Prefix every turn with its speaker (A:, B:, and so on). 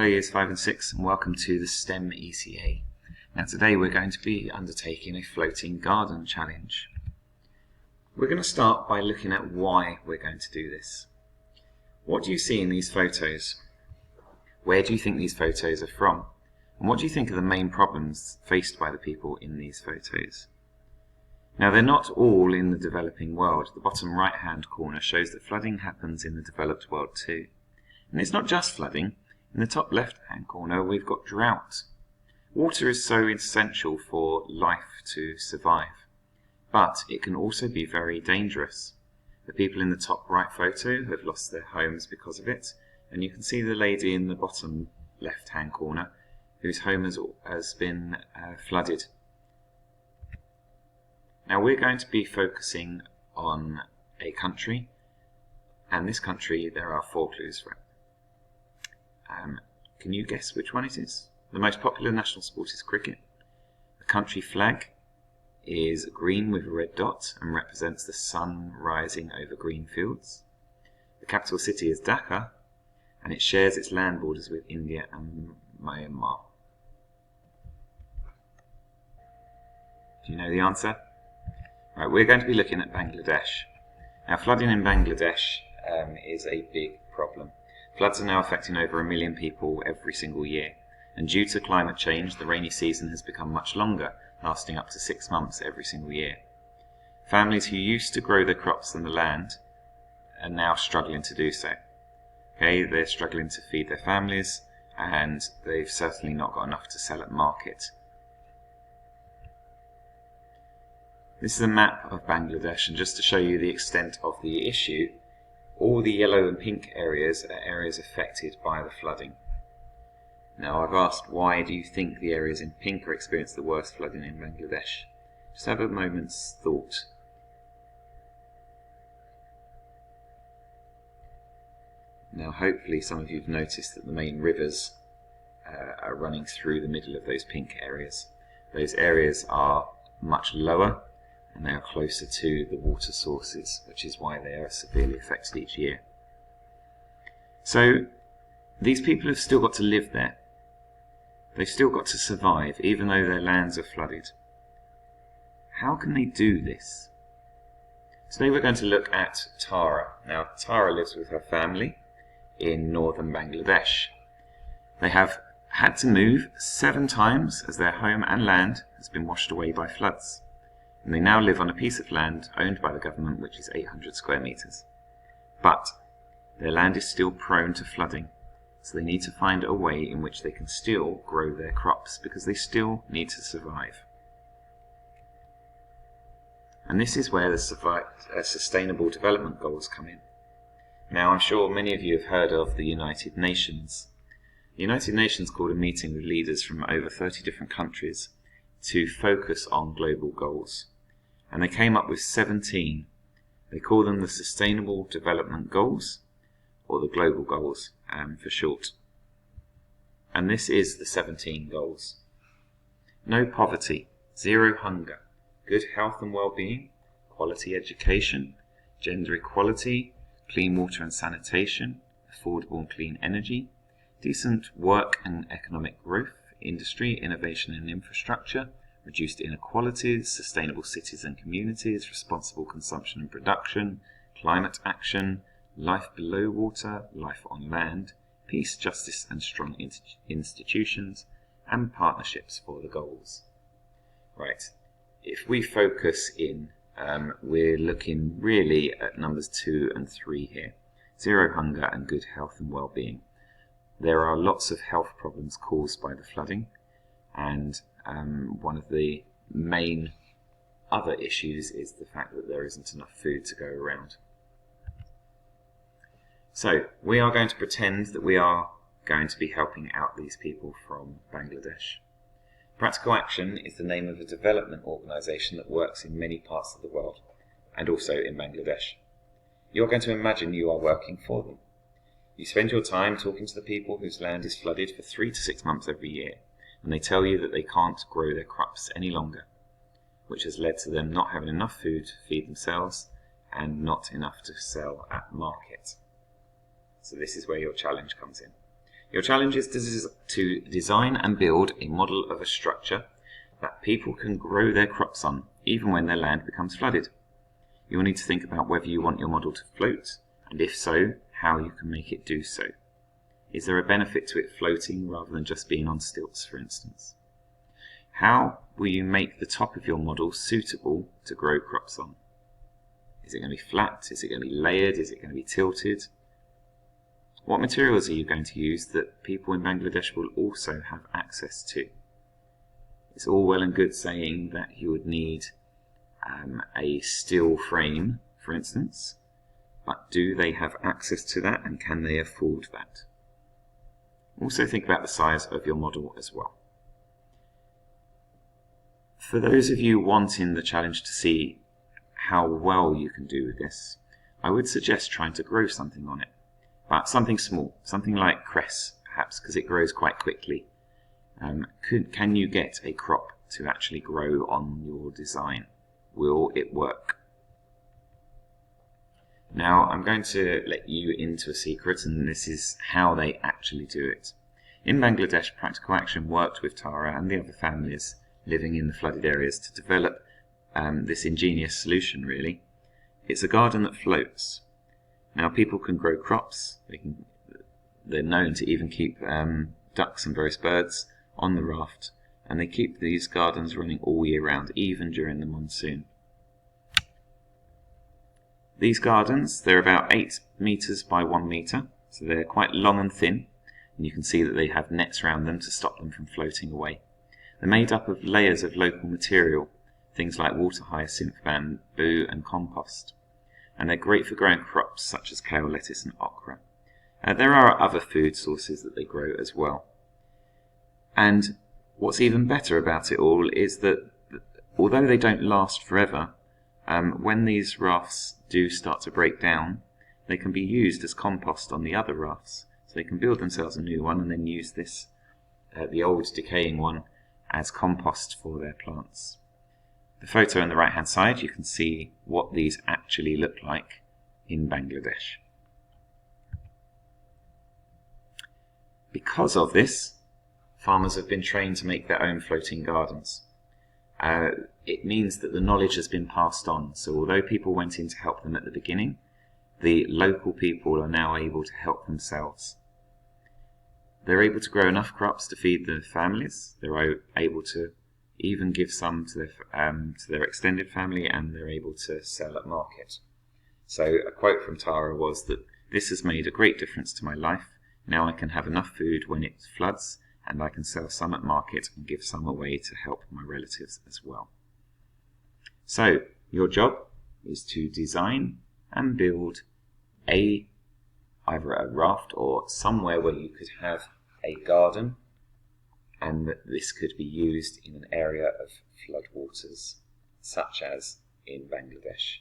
A: Hello Years 5 and 6 and welcome to the STEM ECA. Now today we're going to be undertaking a floating garden challenge. We're going to start by looking at why we're going to do this. What do you see in these photos? Where do you think these photos are from? And what do you think are the main problems faced by the people in these photos? Now they're not all in the developing world. The bottom right hand corner shows that flooding happens in the developed world too. And it's not just flooding. In the top left-hand corner, we've got drought. Water is so essential for life to survive, but it can also be very dangerous. The people in the top right photo have lost their homes because of it, and you can see the lady in the bottom left-hand corner whose home has been flooded. Now we're going to be focusing on a country, and this country there are 4 clues for it. Can you guess which one it is? The most popular national sport is cricket. The country flag is green with a red dot and represents the sun rising over green fields. The capital city is Dhaka, and it shares its land borders with India and Myanmar. Do you know the answer? Right, we're going to be looking at Bangladesh. Now flooding in Bangladesh is a big problem. Floods are now affecting over 1 million people every single year, and due to climate change, the rainy season has become much longer, lasting up to 6 months every single year. Families who used to grow their crops on the land are now struggling to do so. Okay, they're struggling to feed their families, and they've certainly not got enough to sell at market. This is a map of Bangladesh, and just to show you the extent of the issue, all the yellow and pink areas are areas affected by the flooding. Now I've asked, why do you think the areas in pink are experiencing the worst flooding in Bangladesh? Just have a moment's thought. Now hopefully some of you have noticed that the main rivers are running through the middle of those pink areas. Those areas are much lower and they are closer to the water sources, which is why they are severely affected each year. So these people have still got to live there. They've still got to survive, even though their lands are flooded. How can they do this? Today we're going to look at Tara. Now Tara lives with her family in northern Bangladesh. They have had to move 7 times as their home and land has been washed away by floods. And they now live on a piece of land owned by the government which is 800 square meters. But their land is still prone to flooding, so they need to find a way in which they can still grow their crops because they still need to survive. And this is where the Sustainable Development Goals come in. Now I'm sure many of you have heard of the United Nations. The United Nations called a meeting with leaders from over 30 different countries to focus on global goals. And they came up with 17. They call them the Sustainable Development Goals, or the Global Goals for short. And this is the 17 goals. No poverty, 0 hunger, good health and well-being, quality education, gender equality, clean water and sanitation, affordable and clean energy, decent work and economic growth, industry, innovation and infrastructure, reduced inequalities, sustainable cities and communities, responsible consumption and production, climate action, life below water, life on land, peace, justice and strong institutions, and partnerships for the goals. Right, if we focus in, we're looking really at numbers 2 and 3 here. 0 hunger and good health and well-being. There are lots of health problems caused by the flooding, and one of the main other issues is the fact that there isn't enough food to go around. So we are going to pretend that we are going to be helping out these people from Bangladesh. Practical Action is the name of a development organisation that works in many parts of the world, and also in Bangladesh. You're going to imagine you are working for them. You spend your time talking to the people whose land is flooded for 3 to 6 months every year, and they tell you that they can't grow their crops any longer, which has led to them not having enough food to feed themselves and not enough to sell at market. So this is where your challenge comes in. Your challenge is to design and build a model of a structure that people can grow their crops on, even when their land becomes flooded. You will need to think about whether you want your model to float, and if so, how you can make it do so. Is there a benefit to it floating rather than just being on stilts, for instance? How will you make the top of your model suitable to grow crops on? Is it going to be flat? Is it going to be layered? Is it going to be tilted? What materials are you going to use that people in Bangladesh will also have access to? It's all well and good saying that you would need a steel frame, for instance, but do they have access to that, and can they afford that? Also think about the size of your model as well. For those of you wanting the challenge to see how well you can do with this, I would suggest trying to grow something on it, but something small, something like cress perhaps, because it grows quite quickly. Can you get a crop to actually grow on your design? Will it work? Now I'm going to let you into a secret, and this is how they actually do it. In Bangladesh, Practical Action worked with Tara and the other families living in the flooded areas to develop this ingenious solution, really. It's a garden that floats. Now people can grow crops, they're known to even keep ducks and various birds on the raft, and they keep these gardens running all year round, even during the monsoon. These gardens, they're about 8 meters by 1 meter, so they're quite long and thin, and you can see that they have nets around them to stop them from floating away. They're made up of layers of local material, things like water hyacinth, bamboo and compost, and they're great for growing crops such as kale, lettuce and okra. There are other food sources that they grow as well. And what's even better about it all is that although they don't last forever, when these rafts do start to break down, they can be used as compost on the other rafts. So they can build themselves a new one and then use this, the old decaying one, as compost for their plants. The photo on the right hand side, you can see what these actually look like in Bangladesh. Because of this, farmers have been trained to make their own floating gardens. It means that the knowledge has been passed on, so although people went in to help them at the beginning, the local people are now able to help themselves. They're able to grow enough crops to feed their families, they're able to even give some to their extended family, and they're able to sell at market. So a quote from Tara was that this has made a great difference to my life. Now I can have enough food when it floods, and I can sell some at market and give some away to help my relatives as well. So your job is to design and build either a raft or somewhere where you could have a garden, and that this could be used in an area of floodwaters, such as in Bangladesh.